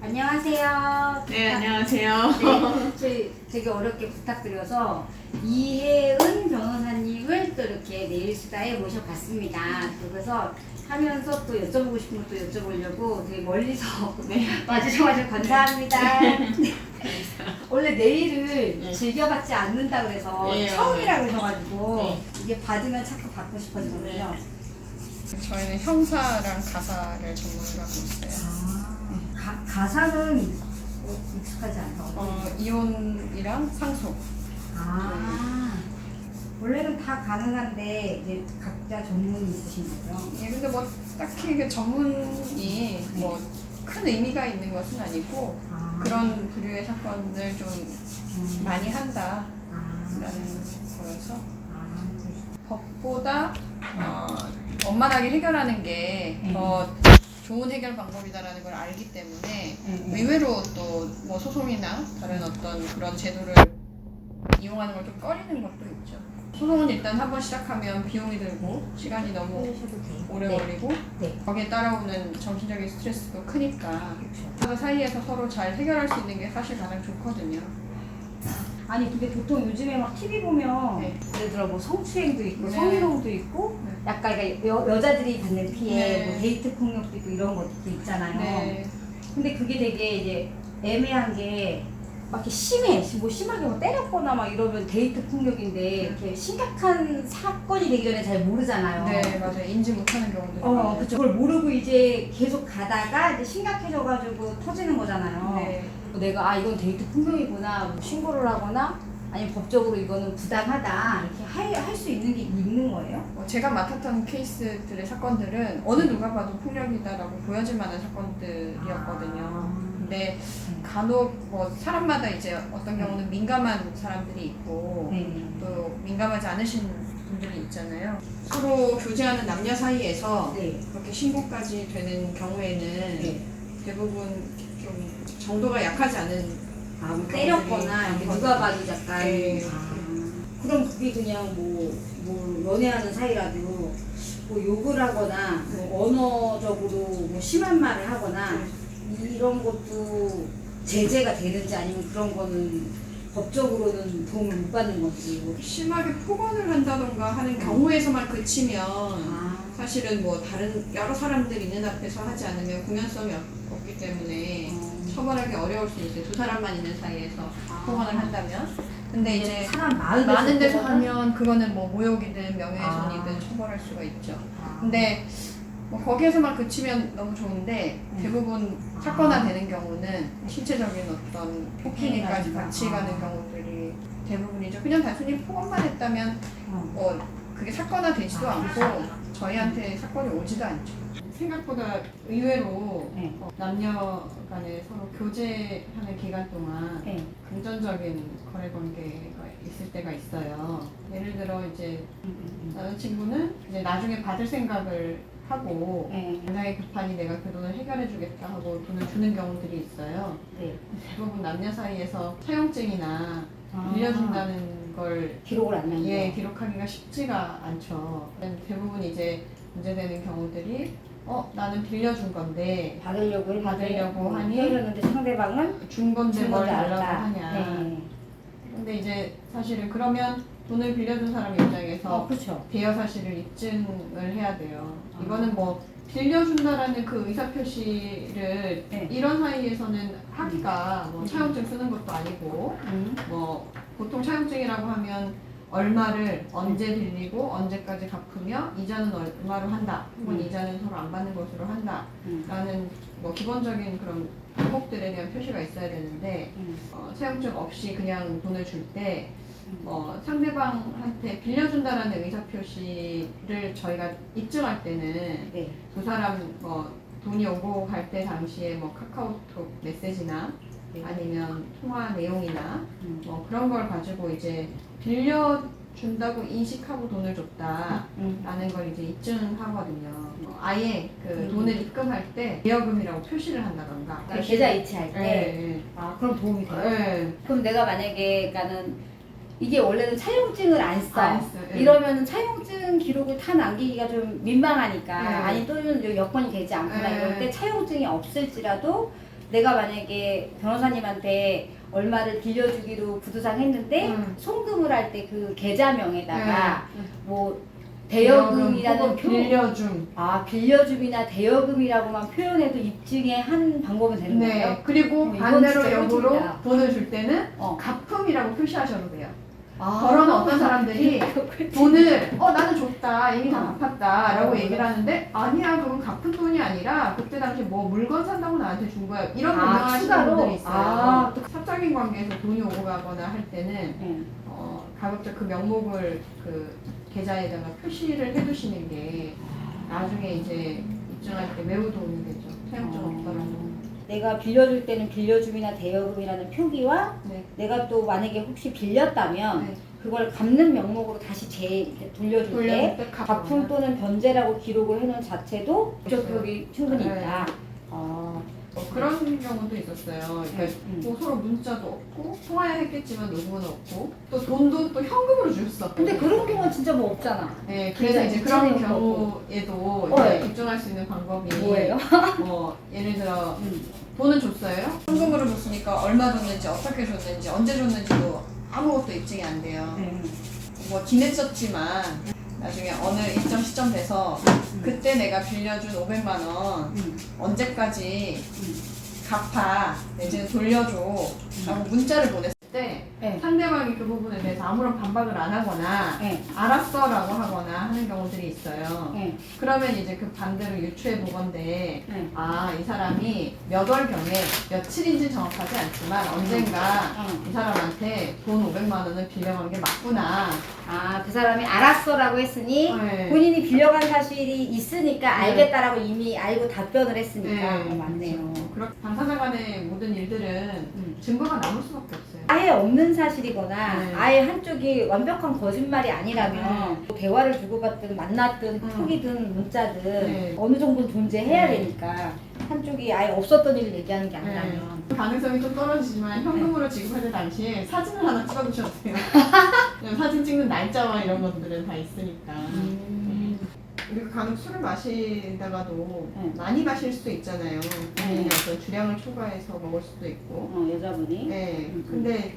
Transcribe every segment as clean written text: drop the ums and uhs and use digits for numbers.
안녕하세요. 네, 안녕하세요. 네, 저희 되게 어렵게 부탁드려서 이혜은 변호사님을 또 이렇게 내일수다에 모셔봤습니다. 그래서 하면서 또 여쭤보고 싶은 것도 여쭤보려고 되게 멀리서 와주셔가지고 감사합니다. 네. 원래 내일을 즐겨받지 않는다고 해서 처음이라고 하셔가지고 이게 받으면 자꾸 받고 싶어지거든요. 저희는 형사랑 가사를 전문으로 하고 있어요. 가사는 익숙하지 않아요. 이혼이랑 상속. 원래는 다 가능한데 이제 각자 전문이 있으신 거죠? 예, 근데 뭐 딱히 그 전문이 뭐 큰 의미가 있는 것은 아니고 그런 부류의 사건을 좀 많이 한다라는 거여서 법보다 원만하게 해결하는 게 더 좋은 해결 방법이다라는 걸 알기 때문에 의외로 또 뭐 소송이나 다른 어떤 그런 제도를 이용하는 걸 좀 꺼리는 것도 있죠. 소송은 일단 한번 시작하면 비용이 들고 시간이 너무 오래 걸리고 거기에 따라오는 정신적인 스트레스도 크니까 그 사이에서 서로 잘 해결할 수 있는 게 사실 가장 좋거든요. 아니 근데 보통 요즘에 막 TV 보면 예를 들어 뭐 성추행도 있고 성희롱도 있고 약간 여자들이 받는 피해, 뭐 데이트 폭력도 있고 이런 것도 있잖아요. 근데 그게 되게 이제 애매한 게 막 이렇게 심해, 뭐 심하게 뭐 때렸거나 막 이러면 데이트 폭력인데 이렇게 심각한 사건이 되기 전에 잘 모르잖아요. 네, 맞아요. 인지 못하는 경우도 많아요. 그쵸. 그걸 모르고 이제 계속 가다가 이제 심각해져가지고 터지는 거잖아요. 내가 이건 데이트 폭력이구나, 뭐 신고를 하거나 아니면 법적으로 이거는 부당하다 이렇게 할 수 있는 게 있는 거예요? 제가 맡았던 케이스들의 사건들은 어느 누가 봐도 폭력이다라고 보여질 만한 사건들이었거든요. 근데 간혹 뭐 사람마다 이제 어떤 경우는 민감한 사람들이 있고 또 민감하지 않으신 분들이 있잖아요. 서로 교제하는 남녀 사이에서 그렇게 신고까지 되는 경우에는 대부분 좀 정도가 약하지 않은 뭐 때렸거나 이렇게 누가 봐도 약간 그럼 그게 그냥 뭐 연애하는 사이라도 뭐 욕을 하거나 뭐 언어적으로 뭐 심한 말을 하거나 이런 것도 제재가 되는지 아니면 그런 거는 법적으로는 도움을 못 받는 건지 뭐. 심하게 폭언을 한다던가 하는 경우에서만 그치면 사실은 뭐 다른 여러 사람들 있는 앞에서 하지 않으면 공연성이 없기 때문에 처벌하기 어려울 수 있어요. 두 사람만 있는 사이에서 폭언을 한다면. 근데 이제 사람 많은 데서 하면 그거는 뭐 모욕이든 명예훼손이든 처벌할 수가 있죠. 근데 뭐 거기에서만 그치면 너무 좋은데 대부분 사건화되는 경우는 신체적인 어떤 폭행에까지 같이 가는 경우들이 대부분이죠. 그냥 단순히 폭언만 했다면 뭐 그게 사건화되지도 않고 저희한테 사건이 오지도 않죠. 생각보다 의외로 남녀 간에 서로 교제하는 기간 동안 금전적인 거래 관계가 있을 때가 있어요. 예를 들어 이제 남자친구는 이제 나중에 받을 생각을 하고 굉장히 급하니 내가 그 돈을 해결해 주겠다 하고 돈을 주는 경우들이 있어요. 대부분 남녀 사이에서 사용증이나 빌려준다는 걸 기록을 안 남겨요. 기록하기가 쉽지가 않죠. 대부분 이제 문제되는 경우들이 나는 빌려준 건데 받으려고 하니 빌려줬는데 상대방은 준 건데 뭘 달라고 알았다. 하냐. 근데 이제 사실은 그러면 돈을 빌려준 사람 입장에서 그렇죠. 대여 사실을 입증을 해야 돼요. 이거는 뭐 빌려준다라는 그 의사표시를 이런 사이에서는 하기가 뭐 차용증 쓰는 것도 아니고 뭐 보통 차용증이라고 하면 얼마를 언제 빌리고 언제까지 갚으며 이자는 얼마로 한다 혹은 이자는 서로 안 받는 것으로 한다 라는 뭐 기본적인 그런 항목들에 대한 표시가 있어야 되는데 차용증 없이 그냥 돈을 줄 때 상대방한테 빌려준다라는 의사표시를 저희가 입증할 때는 두 사람 돈이 오고 갈 때 당시에 카카오톡 메시지나 아니면 통화 내용이나 그런 걸 가지고 이제 빌려준다고 인식하고 돈을 줬다라는 걸 이제 입증하거든요. 아예 그 돈을 입금할 때 대여금이라고 표시를 한다던가. 계좌 이체할 때. 그럼 도움이 돼요? 그럼 내가 만약에 이게 원래는 차용증을 안 써. 이러면 차용증 기록을 다 남기기가 좀 민망하니까 아니 또는 여건이 되지 않거나 이럴 때 차용증이 없을지라도 내가 만약에 변호사님한테 얼마를 빌려주기로 구두상 했는데 송금을 할 때 그 계좌명에다가 뭐 대여금이라는 혹은 빌려줌. 빌려줌이나 대여금이라고만 표현해도 입증의 한 방법은 되는 거예요? 네. 그리고 이건 반대로 진짜 역으로 꿀팁이다. 돈을 줄 때는 어. 가품이라고 표시하셔도 돼요. 아. 그러면 어떤 사람들이 돈을 나는 줬다 이미 다 갚았다 라고 어, 얘기를 하는데 아니야 그건 갚은 돈이 아니라 그때 당시 뭐 물건 산다고 나한테 준 거야 이런 변명하시는 추가로? 분들이 있어요. 또 사적인 관계에서 돈이 오고 가거나 할 때는 네. 가급적 그 명목을 그 계좌에다가 표시를 해두시는 게 나중에 이제 입증할 때 매우 도움이 되죠. 사용증 없더라도. 내가 빌려줄 때는 빌려줌이나 대여금이라는 표기와 네. 내가 또 만약에 혹시 빌렸다면 네. 그걸 갚는 명목으로 다시 돌려줄 때 돌려줄 때 가품 또는 변제라고 기록을 해놓은 자체도 부적격이 충분히 네. 있다. 그런 경우도 있었어요. 그러니까 뭐 서로 문자도 없고 통화야 했겠지만 녹음은 없고 또 돈도 또 현금으로 주셨어. 근데 그런 경우는 진짜 뭐 없잖아. 네, 그래서 이제 괜찮아요. 그런 경우에도 네. 입증할 수 있는 방법이 뭐예요? 예를 들어 돈은 줬어요. 현금으로 줬으니까 얼마 줬는지 어떻게 줬는지 언제 줬는지도 아무것도 입증이 안 돼요. 뭐 지냈었지만 나중에 어느 일정 시점 돼서 그때 내가 빌려준 500만 원 언제까지 갚아 내지는 돌려줘 라고 문자를 보냈을 때 네. 상대방이 그 부분에 대해서 아무런 반박을 안 하거나 네. 알았어 라고 하거나 하는 경우들이 있어요. 네. 그러면 이제 그 반대로 유추해 보건데 네. 이 사람이 몇 월경에 며칠인지 정확하지 않지만 언젠가 이 사람한테 돈 500만 원을 빌려간 게 맞구나. 그 사람이 알았어라고 했으니 네. 본인이 빌려간 사실이 있으니까 알겠다라고 이미 알고 답변을 했으니까 네. 맞네요. 그렇게 당사자 간의 모든 일들은 증거가 남을 수밖에 없어요. 아예 없는 사실이거나 네. 아예 한쪽이 완벽한 거짓말이 아니라면 대화를 주고받든 만났든 톡이든 문자든 네. 어느 정도는 존재해야 네. 되니까 한쪽이 아예 없었던 일을 얘기하는 게 아니라면 가능성이 좀 떨어지지만 현금으로 지급할 때 당시에 사진을 하나 찍어두셔도 돼요. 사진 찍는 날짜와 이런 것들은 다 있으니까. 그리고 간혹 술을 마시다가도 네. 많이 마실 수도 있잖아요. 본인이 어떤 주량을 초과해서 먹을 수도 있고. 여자분이 네. 근데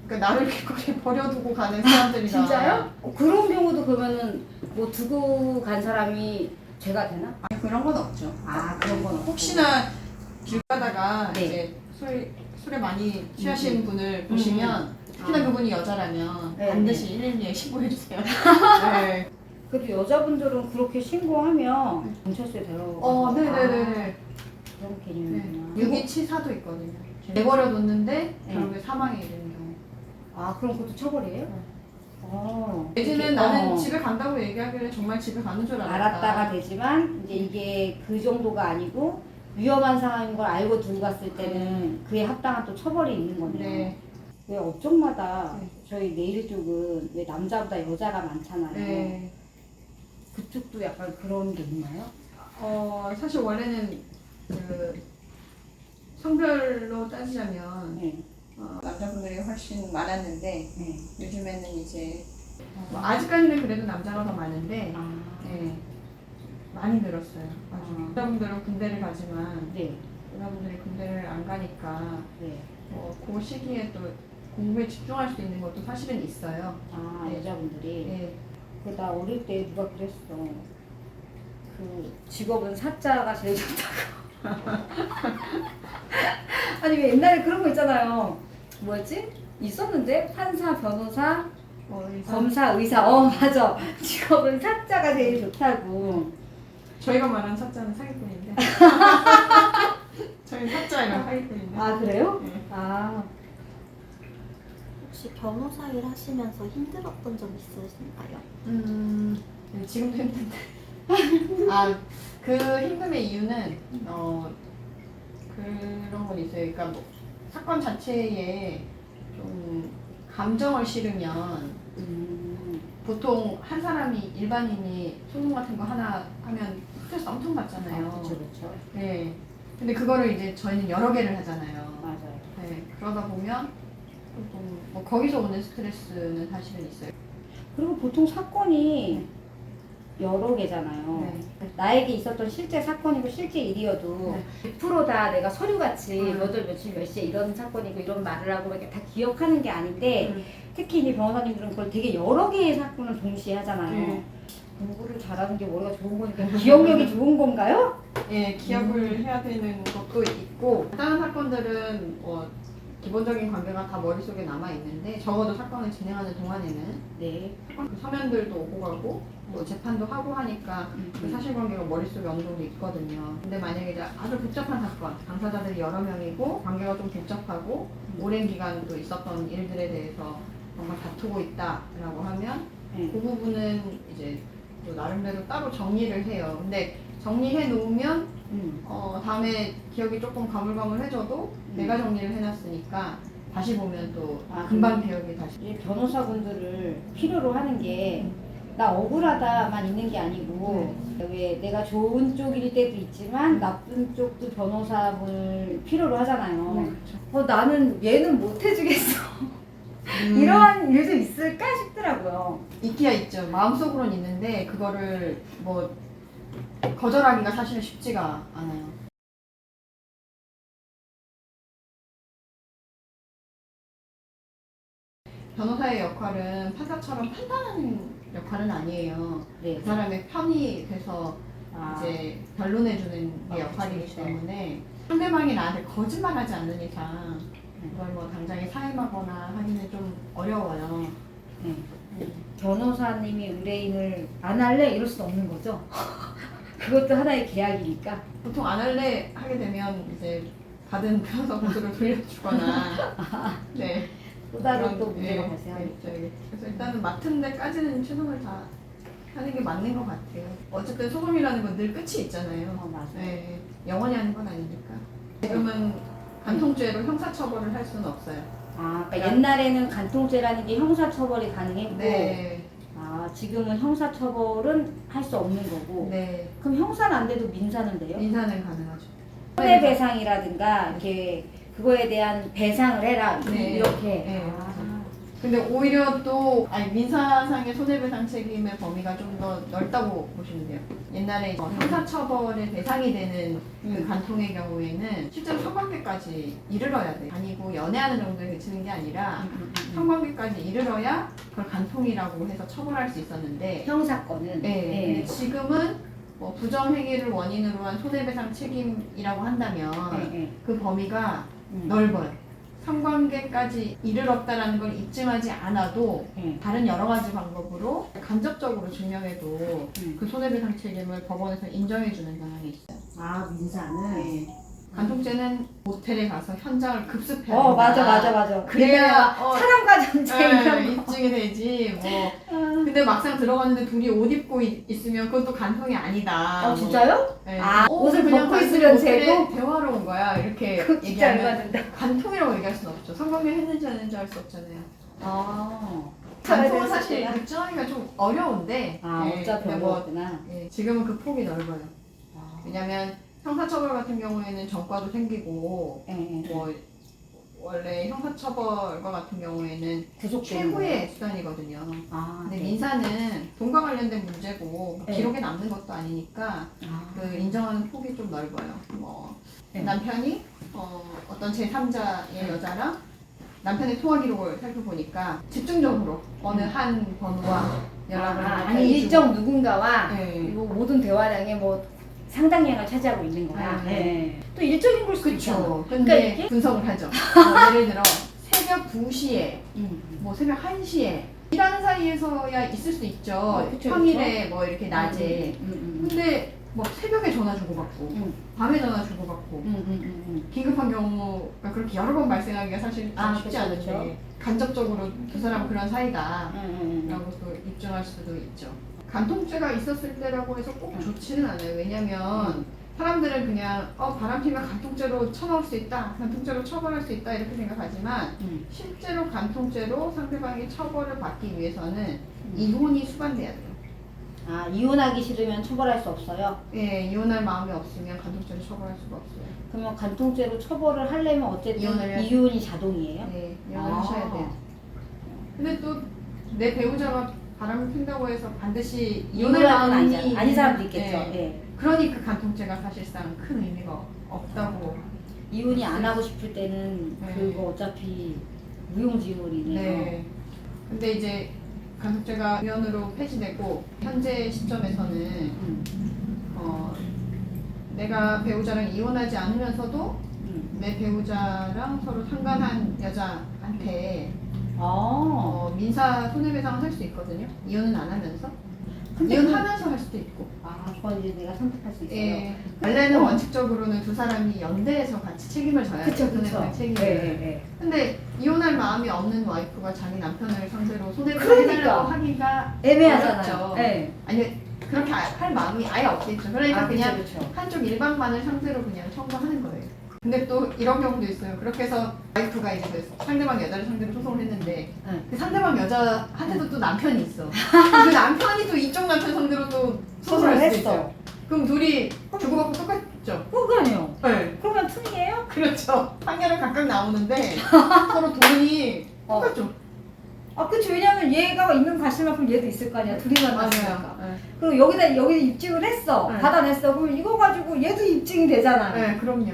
그러니까 나를 길거리에 버려두고 가는 사람들이나. 진짜요? 그런 경우도 그러면은 뭐 두고 간 사람이 죄가 되나? 그런 건 없죠. 그런 건 없고. 혹시나 길 가다가 네. 이제 술에 많이 취하신 분을 보시면 특히나 그분이 여자라면 네, 반드시 112에 신고해주세요. 네. 그래도 여자분들은 그렇게 신고하면 경찰서에 데려가서 네네네. 그런 개념이구나. 유기치사도 있거든요. 내버려뒀는데 네. 결국에 사망에 이르는 경우. 그럼 그것도 처벌이에요? 내지는 이렇게, 나는 집에 간다고 얘기하길래 정말 집에 가는 줄 알았다. 알았다가 되지만 이제 이게 그 정도가 아니고 위험한 상황인 걸 알고 두고 갔을 때는 그에 합당한 또 처벌이 있는 거네요. 네. 왜 업종마다 네. 저희 네일 쪽은 왜 남자보다 여자가 많잖아요. 네. 그쪽도 약간 그런 게 있나요? 사실 원래는 그 성별로 따지자면 네. 남자분들이 훨씬 많았는데 네. 요즘에는 이제 아직까지는 그래도 남자가 더 많은데 네, 많이 늘었어요. 여자분들은 군대를 가지만 네. 여자분들이 군대를 안 가니까 네. 그 시기에 또 공부에 집중할 수 있는 것도 사실은 있어요. 네. 여자분들이. 네. 나 어릴 때 누가 그랬어. 그 직업은 사자가 제일 좋다고. 아니 왜 옛날에 그런 거 있잖아요. 뭐였지? 있었는데 판사, 변호사, 검사, 의사. 맞아. 직업은 사자가 제일 좋다고. 저희가 말하는 사자는 사기꾼인데. 저희는 사자예요, 사기꾼인데. 그래요? 네. 혹시 변호사 일 하시면서 힘들었던 점 있으신가요? 네, 지금도 힘든데. 그 힘듦의 이유는 그런 건 있어요. 그러니까 뭐 사건 자체에 좀 감정을 실으면 보통 한 사람이 일반인이 소송 같은 거 하나 하면 스트레스 엄청 받잖아요. 그렇죠. 네. 근데 그거를 이제 저희는 여러 개를 하잖아요. 맞아요. 네. 그러다 보면 조금 뭐 거기서 오는 스트레스는 사실은 있어요. 그리고 보통 사건이 여러 개잖아요. 네. 나에게 있었던 실제 사건이고 실제 일이어도 100%다 내가 서류같이 몇 월 며칠 몇 시에 이런 사건이고 이런 말을 하고 이렇게 다 기억하는 게 아닌데 특히 이제 변호사님들은 그걸 되게 여러 개의 사건을 동시에 하잖아요. 공부를 잘하는 게 머리가 좋은 거니까 기억력이 좋은 건가요? 예, 기억을 해야 되는 것도 있고 다른 사건들은 뭐 기본적인 관계가 다 머릿속에 남아 있는데 적어도 사건을 진행하는 동안에는 네. 서면들도 오고 가고 뭐 재판도 하고 하니까 그 사실관계가 머릿속에 어느 정도 있거든요. 근데 만약에 이제 아주 복잡한 사건, 당사자들이 여러 명이고 관계가 좀 복잡하고 오랜 기간 또 있었던 일들에 대해서 뭔가 다투고 있다라고 하면 그 부분은 이제 또 나름대로 따로 정리를 해요. 근데 정리해 놓으면 다음에 기억이 조금 가물가물해져도 내가 정리를 해놨으니까 다시 보면 또 금방 기억이 다시. 이 변호사분들을 필요로 하는 게 나 억울하다만 있는 게 아니고 왜 내가 좋은 쪽일 때도 있지만 나쁜 쪽도 변호사분을 필요로 하잖아요. 나는 얘는 못 해주겠어. 이런 일도 있을까 싶더라고요. 있기야 있죠. 마음속으로는 있는데 그거를 뭐 거절하기가 사실은 쉽지가 않아요. 변호사의 역할은 판사처럼 판단하는 역할은 아니에요. 네. 그 사람의 편이 돼서 이제 변론해주는 게 역할이기 그렇죠. 때문에 상대방이 나한테 거짓말하지 않는 이상 그걸 뭐 당장에 사임하거나 하기는 좀 어려워요. 네. 변호사님이 의뢰인을 안 할래? 이럴 수는 없는 거죠. 그것도 하나의 계약이니까. 보통 안 할래 하게 되면 이제 받은 변호사 보수를 돌려주거나 네. 또 다른 그런, 또 문제가 예, 발생하겠죠. 그래서 일단은 맡은 데까지는 최선을 다 하는 게 맞는 것 같아요. 어쨌든 소송이라는 건 늘 끝이 있잖아요. 맞아요. 네, 영원히 하는 건 아니니까. 지금은 간통죄로 형사처벌을 할 수는 없어요. 그러니까 옛날에는 간통죄라는 게 형사처벌이 가능했고 네. 지금은 형사처벌은 할 수 없는 거고 네. 그럼 형사는 안 돼도 민사는 돼요? 민사는 가능하죠. 손해배상이라든가 이렇게 그거에 대한 배상을 해라 네. 이렇게 네. 근데 오히려 또 민사상의 손해배상 책임의 범위가 좀 더 넓다고 보시면 돼요. 옛날에 형사처벌의 대상이 되는 그 간통의 경우에는 실제로 성관계까지 이르러야 돼. 아니고 연애하는 정도에 그치는 게 아니라 성관계까지 이르러야 그걸 간통이라고 해서 처벌할 수 있었는데 형사건은 네. 근데 지금은 뭐 부정행위를 원인으로 한 손해배상 책임이라고 한다면 그 범위가 넓어요. 성관계까지 이르렀다라는 걸 입증하지 않아도 다른 여러 가지 방법으로 간접적으로 증명해도 그 손해배상 책임을 법원에서 인정해주는 경향이 있어요. 민사는 네. 간통죄는 모텔에 가서 현장을 급습해야 된다. 맞아. 그래야 사람과 전쟁 이런 거. 입증이 되지. 뭐 근데 막상 들어갔는데 둘이 옷 입고 있으면 그것도 간통이 아니다. 진짜요? 네. 옷을 그냥 벗고 있으면 모텔에 되고? 대화로 온 거야. 이렇게 그거 진짜 얘기하면 얼마든다. 간통이라고 얘기할 수는 없죠. 성관계 했는지 안 했는지 알 수 없잖아요. 살아야 간통은 될 사실 수도 입증하기가 좀 어려운데 어차피 근데 뭐, 어려웠구나. 지금은 그 폭이 넓어요. 왜냐면 형사처벌 같은 경우에는 전과도 생기고 뭐 원래 형사처벌과 같은 경우에는 최후의 수단이거든요. 근데 민사는 돈과 관련된 문제고 기록에 남는 것도 아니니까 그 인정하는 폭이 좀 넓어요. 뭐 남편이 어떤 제3자의 여자랑 남편의 통화 기록을 살펴보니까 집중적으로 어느 한 번호와 연락을 아니 일정 누군가와 네. 그리고 모든 대화량에 뭐 상당량을 차지하고 있는 거야. 또 일적인 걸 수도 있잖아. 그렇죠. 그러니까 근데 이게 분석을 하죠. 예를 들어 새벽 2시에 뭐 새벽 1시에 일하는 사이에서야 있을 수 있죠. 그쵸, 평일에 뭐 이렇게 낮에. 근데 뭐 새벽에 전화 주고받고 밤에 전화 주고받고 긴급한 경우가 그렇게 여러 번 발생하기가 사실 쉽지 그쵸, 않은데 그쵸. 간접적으로 두 사람은 그런 사이다 라고 또 입증할 수도 있죠. 간통죄가 있었을 때라고 해서 꼭 좋지는 않아요. 왜냐면 사람들은 그냥 바람피면 간통죄로 쳐넣을 수 있다, 간통죄로 처벌할 수 있다 이렇게 생각하지만 실제로 간통죄로 상대방이 처벌을 받기 위해서는 이혼이 수반돼야 돼요. 이혼하기 싫으면 처벌할 수 없어요? 예, 이혼할 마음이 없으면 간통죄로 처벌할 수가 없어요. 그러면 간통죄로 처벌을 하려면 어쨌든 이혼을 이혼이 자동이에요? 네, 이혼을 하셔야 돼요. 근데 또 내 배우자가 바람을 핀다고 해서 반드시 이혼을 이혼할 하는 마음이 아니잖아. 아닌 사람도 있겠죠. 네. 예. 그러니 그 간통죄가 사실상 큰 의미가 없다고. 이혼이 안 하고 싶을 때는 네. 그거 어차피 무용지물이네요. 네. 근데 이제 간통죄가 위헌으로 폐지되고 현재 시점에서는 내가 배우자랑 이혼하지 않으면서도 내 배우자랑 서로 상관한 여자한테 민사 손해배상을 할 수 있거든요. 이혼은 안 하면서. 근데 이혼하면서 할 수도 있고. 그건 이제 내가 선택할 수 있어요. 예. 원래는 원칙적으로는 두 사람이 연대해서 같이 책임을 져야 돼요. 그쵸. 손해배상 책임을. 네. 근데 이혼할 마음이 없는 와이프가 자기 남편을 상대로 손해배상 그러니까. 해달라고 하기가 애매하잖아요. 어렵죠. 네. 아니 그렇게 할 마음이 아예 없겠죠. 그러니까 그냥 그쵸. 한쪽 일방만을 상대로 그냥 청구하는 거예요. 근데 또 이런 경우도 있어요. 그렇게 해서 와이프가 이제 그 상대방 여자를 상대로 소송을 했는데 네. 그 상대방 여자한테도 또 남편이 있어. 그 남편이 또 이쪽 남편 상대로 또 소송을 할 수도 있어요. 그럼 둘이 주고받고 똑같죠? 그거요. 네. 그러면 틀리게요? 그렇죠. 판결은 각각 나오는데 서로 돈이 똑같죠. 그쵸. 왜냐면 얘가 있는 가시만큼 얘도 있을 거 아니야. 둘이 만났으니까. 네. 그리고 여기다 입증을 했어. 네. 받아냈어. 그럼 이거 가지고 얘도 입증이 되잖아. 네, 그럼요.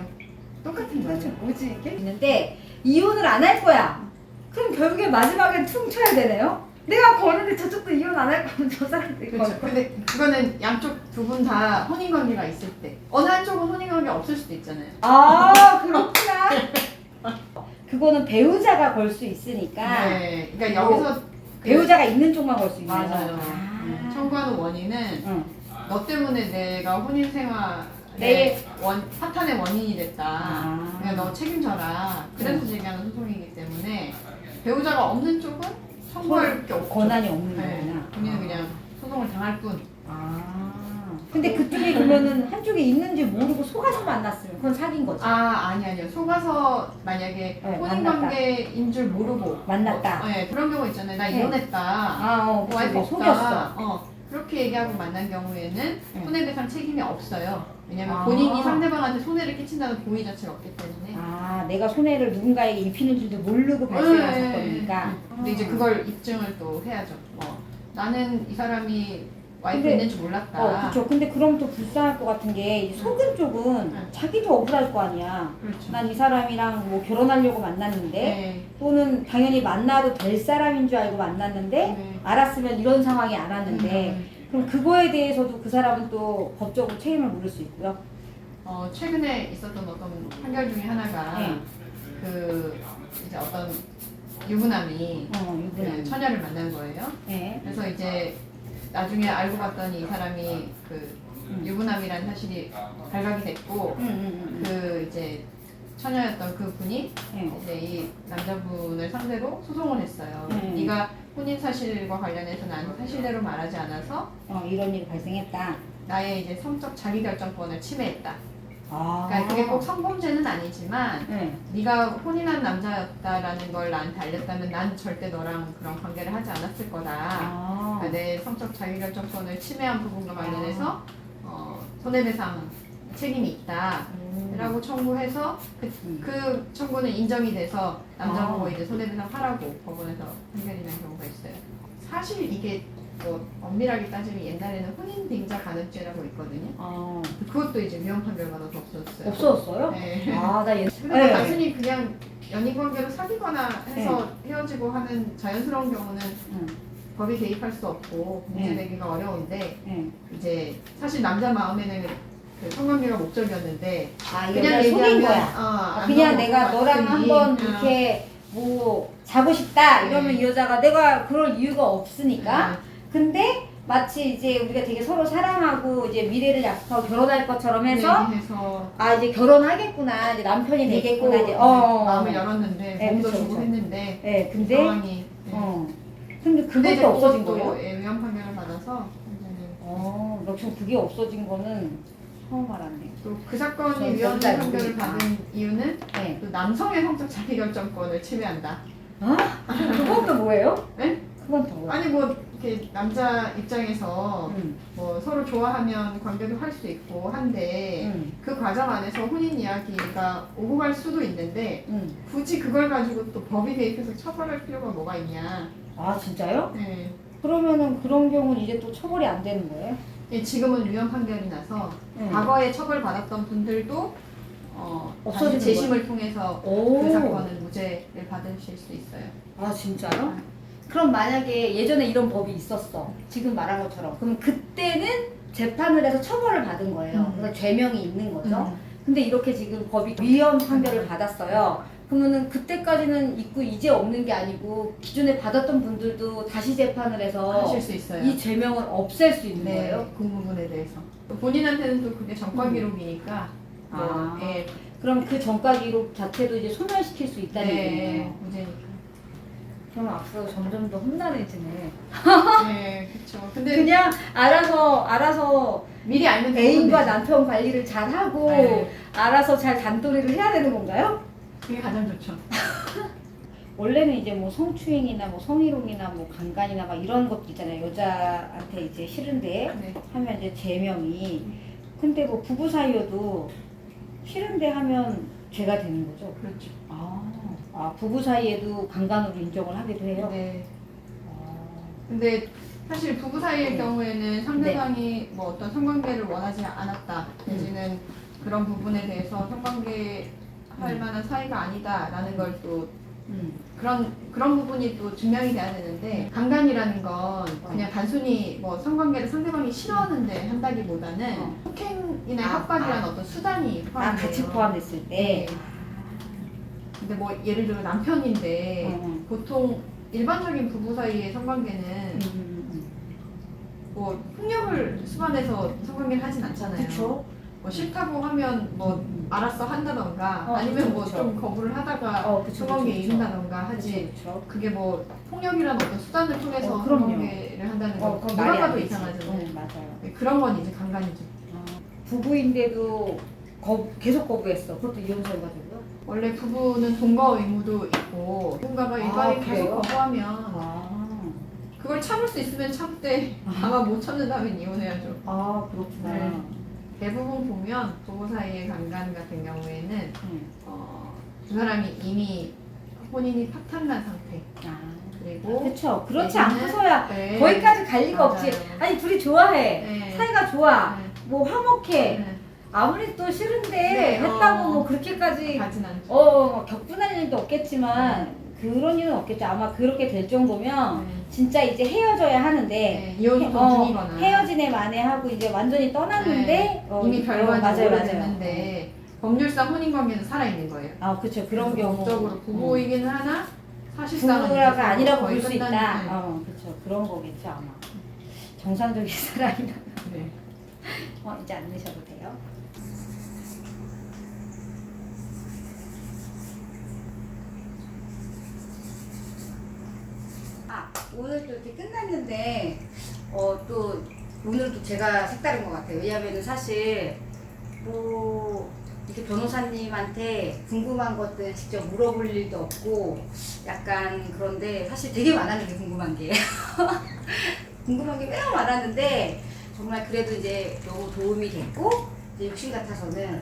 똑같은 도대체 거죠. 뭐지 이게? 있는데 이혼을 안 할 거야. 그럼 결국에 마지막에 퉁쳐야 되네요. 내가 거는데 저쪽도 이혼 안 할 거면 저 사람도 그렇죠. 근데 그거는 양쪽 두 분 다 혼인 관계가 있을 때 어느 한쪽은 혼인 관계 없을 수도 있잖아요. 그렇구나. 그거는 배우자가 걸 수 있으니까 네. 그러니까 여기서 배우자가 있는 쪽만 걸 수 있는 맞아요. 청구하는 원인은 너 때문에 내가 혼인 생활의 파탄의 원인이 됐다. 그러니까 너 책임져라. 그래서 제기하는 소송이기 때문에 배우자가 없는 쪽은 청구할 게 없죠. 권한이 없는 네. 거구나. 본인은 그냥 소송을 당할 뿐. 근데 그쪽에 그러면은 한쪽에 있는지 모르고 속아서 만났으면 그건 사귄 거지. 아니요. 속아서 만약에 네, 혼인 관계인 줄 모르고 만났다. 네, 그런 경우 있잖아요. 나 네. 이혼했다. 와이프 없다. 속였어. 그렇게 얘기하고 만난 경우에는 손해배상 책임이 없어요. 왜냐면 아. 본인이 상대방한테 손해를 끼친다는 고의 자체가 없기 때문에. 내가 손해를 누군가에게 입히는 줄도 모르고 발생한 사건이니까. 근데 이제 그걸 입증을 또 해야죠. 나는 이 사람이 와이프 근데- 있는 줄 몰랐다. 그렇죠. 근데 그럼 또 불쌍할 것 같은 게 이제 속은 쪽은 네. 자기도 억울할 거 아니야. 그렇죠. 난 이 사람이랑 뭐 결혼하려고 만났는데 네. 또는 당연히 만나도 될 사람인 줄 알고 만났는데 네. 알았으면 이런 상황이 안 왔는데 그럼 그거에 대해서도 그 사람은 또 법적으로 책임을 물을 수 있고요. 최근에 있었던 어떤 판결 중에 하나가 네. 그 이제 어떤 유부남이 그 유부남. 처녀를 만난 거예요. 네. 그래서 이제 나중에 알고 봤더니 이 사람이 그 유부남이라는 사실이 발각이 됐고 그 이제 처녀였던 그 분이 네. 이제 이 남자분을 상대로 소송을 했어요. 네. 네가 혼인 사실과 관련해서 난 사실대로 말하지 않아서 이런 일이 발생했다. 나의 이제 성적 자기결정권을 침해했다. 아. 그러니까 그게 꼭 성범죄는 아니지만 네. 네가 혼인한 남자였다라는 걸 나한테 알렸다면 난 절대 너랑 그런 관계를 하지 않았을 거다. 그러니까 내 성적 자기결정권을 침해한 부분과 관련해서 손해배상 책임이 있다. 라고 청구해서 그 청구는 인정이 돼서 남자보고 이제 손해배상 하라고 법원에서 판결이 난 경우가 있어요. 사실 이게 뭐 엄밀하게 따지면 옛날에는 혼인빙자 간음죄라고 있거든요. 그것도 이제 위헌 판결 받아서 없어졌어요. 없어졌어요? 네. 나 근데 단순히 그냥 연인 관계로 사귀거나 해서 헤어지고 하는 자연스러운 경우는 법이 개입할 수 없고 문제되기가 어려운데 이제 사실 남자 마음에는 그 성관계가 목적이었는데 그냥 속인 거야. 안 그냥 넘어갈 내가 것 너랑 같으니. 한번 이렇게 뭐 자고 싶다 이러면 네. 이 여자가 내가 그럴 이유가 없으니까. 근데 마치 이제 우리가 되게 서로 사랑하고 이제 미래를 약속하고 결혼할 것처럼 해서 해서 이제 결혼하겠구나 이제 남편이 되겠구나 이제 마음을 열었는데 네, 몸도 그쵸, 주고 그쵸. 했는데 네, 근데 상황이 근데 근데 이제 그것도 없어진 그것도 거예요? 위헌 판결을 받아서 이제는 역시 그게 없어진 거는 처음 알았네. 또 그 사건이 전 위헌 잘 판결을 모르니까. 받은 이유는 네. 또 남성의 성적 자기결정권을 침해한다. 그건 또 뭐예요? 네? 그건 또 뭐예요? 아니 뭐 이렇게 남자 입장에서 음. 뭐 서로 좋아하면 관계도 할 수 있고 한데 그 과정 안에서 혼인 이야기가 오고 갈 수도 있는데 굳이 그걸 가지고 또 법이 개입해서 처벌할 필요가 뭐가 있냐. 진짜요? 네. 그러면은 그런 경우는 이제 또 처벌이 안 되는 거예요? 예, 지금은 유형 판결이 나서 과거에 처벌받았던 분들도 없어지는 다시 재심을 통해서 오. 그 사건은 무죄를 받으실 수 있어요. 아 진짜요? 그럼 만약에 예전에 이런 법이 있었어. 지금 말한 것처럼. 그럼 그때는 재판을 해서 처벌을 받은 거예요. 그러니까 죄명이 있는 거죠. 근데 이렇게 지금 법이 위헌 판결을 받았어요. 그러면은 그때까지는 있고 이제 없는 게 아니고 기존에 받았던 분들도 다시 재판을 해서 하실 수 있어요. 이 죄명을 없앨 수 있는 네, 거예요? 그 부분에 대해서. 본인한테는 또 그게 전과 기록이니까. 아. 예, 그럼 그 전과 기록 자체도 이제 소멸시킬 수 있다는 네, 얘기네요. 무죄니까. 그럼 앞으로 점점 더 험난해지네. 네, 그렇죠. 근데 그냥 알아서 미리 알면 애인과 되죠. 남편 관리를 잘 하고 네. 알아서 잘 단도리를 해야 되는 건가요? 그게 가장 좋죠. 원래는 이제 뭐 성추행이나 뭐 성희롱이나 뭐 강간이나 막 이런 것도 있잖아요. 여자한테 이제 싫은데 네. 하면 이제 제명이. 근데 뭐 부부 사이여도 싫은데 하면 죄가 되는 거죠. 그렇죠. 부부 사이에도 강간으로 인정을 하기도 해요. 네. 아, 근데 사실 부부 사이의 네. 경우에는 상대방이 뭐 어떤 성관계를 원하지 않았다 내지는 그런 부분에 대해서 성관계 할 만한 사이가 아니다라는 걸 또 그런 부분이 또 증명이 돼야 되는데 강간이라는 건 그냥 단순히 뭐 성관계를 상대방이 싫어하는데 한다기보다는 폭행이나 협박이라는 어떤 수단이 포함돼요. 같이 포함됐을 때. 네. 근데 뭐 예를 들어 남편인데 보통 일반적인 부부 사이의 성관계는 뭐 폭력을 수반해서 성관계를 하진 않잖아요. 그쵸? 뭐 싫다고 하면 뭐 알았어 한다던가 아니면 그쵸, 뭐 그쵸. 좀 거부를 하다가 그쵸, 성관계에 그쵸. 이른다던가 하지. 그쵸. 그게 뭐 폭력이라는 어떤 수단을 통해서 그럼요. 성관계를 한다는 건 그건 누가 말이 안 봐도 되지. 이상하잖아요. 맞아요. 네, 그런 건 이제 강간이죠. 부부인데도 계속 거부했어. 그것도 이혼설가지고요. 원래 부부는 동거 의무도 있고 누군가가 일방이 계속 그래요? 거부하면 그걸 참을 수 있으면 참되 아마 못 참는다면 이혼해야죠. 그렇구나. 네. 대부분 보면 부부 사이의 강간 같은 경우에는 두 사람이 이미 혼인이 파탄난 상태. 그리고 그쵸. 그렇지 내지는- 않고서야 네. 거기까지 갈 리가 없지. 맞아요. 아니, 둘이 좋아해. 네. 사이가 좋아. 네. 뭐 화목해. 네. 아무리 또 싫은데 네, 했다고 뭐 그렇게까지 가진 않죠. 격분할 일도 없겠지만 그런 일은 없겠죠. 아마 그렇게 될 정도면 네. 진짜 이제 헤어져야 하는데 네, 이혼 소송 중이거나 헤어지네 만에 하고 이제 완전히 떠났는데 네. 이미 결과는 맞아요. 오래됐는데 법률상 혼인관계는 살아있는 거예요. 그렇죠. 그런 경우 법적으로 부부이기는 하나 사실상은 부부가 아니라고 거의 볼 수 있다. 끝난- 네. 그렇죠. 그런 거겠죠 아마. 정상적인 사람이라. 네. 이제 안 내셔도 돼요. 오늘 또 이렇게 끝났는데 또 오늘도 제가 색다른 것 같아요. 왜냐하면 사실 뭐 이렇게 변호사님한테 궁금한 것들 직접 물어볼 일도 없고 약간 그런데 사실 되게 많았는데 궁금한 게 궁금한 게 매우 많았는데 정말 그래도 이제 너무 도움이 됐고 이제 욕심 같아서는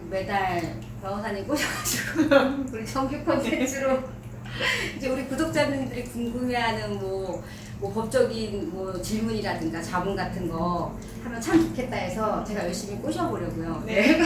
매달 변호사님 꼬셔가지고 우리 정규 콘텐츠로 이제 우리 구독자님들이 궁금해하는 뭐 법적인 뭐 질문이라든가 자문 같은 거 하면 참 좋겠다 해서 제가 열심히 꼬셔보려고요. 네.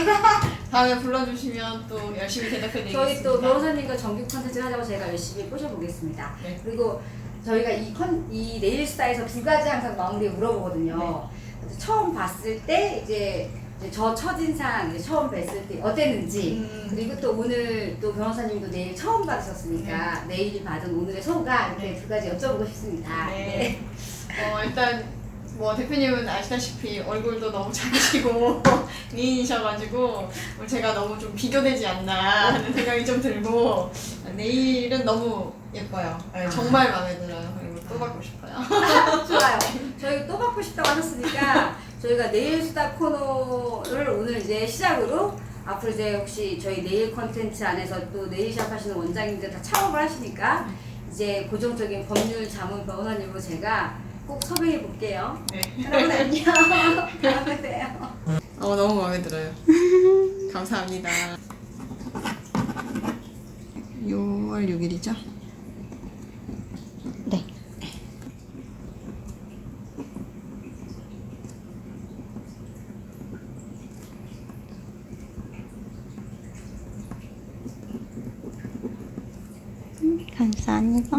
다음에 불러주시면 또 열심히 대답해드리겠습니다. 저희 또 변호사님과 정규 콘텐츠 하자고 제가 열심히 꼬셔보겠습니다. 네. 그리고 저희가 이 네일스타에서 두 가지 항상 마무리에 물어보거든요. 처음 봤을 때 이제 저 첫인상 이제 처음 뵀을 때 어땠는지 그리고 또 오늘 또 변호사님도 내일 처음 받으셨으니까 내일 받은 오늘의 소감 이렇게 두 가지 여쭤보고 싶습니다. 네. 일단 뭐 대표님은 아시다시피 얼굴도 너무 작으시고 미인이셔가지고 제가 너무 좀 비교되지 않나 하는 생각이 좀 들고 내일은 너무 예뻐요. 네, 정말 마음에 들어요. 그리고 또 받고 싶어요. 좋아요. 저희 또 받고 싶다고 하셨으니까 저희가 네일 수다 코너를 오늘 이제 시작으로 앞으로 이제 혹시 저희 네일 컨텐츠 안에서 또 네일샵 하시는 원장님들 다 창업을 하시니까 이제 고정적인 법률 자문 변호사님으로 제가 꼭 섭외해 볼게요. 네. 여러분 안녕. 다음에 봬요. 너무 마음에 들어요. 감사합니다. 6월 6일이죠? 네. 감사합니다.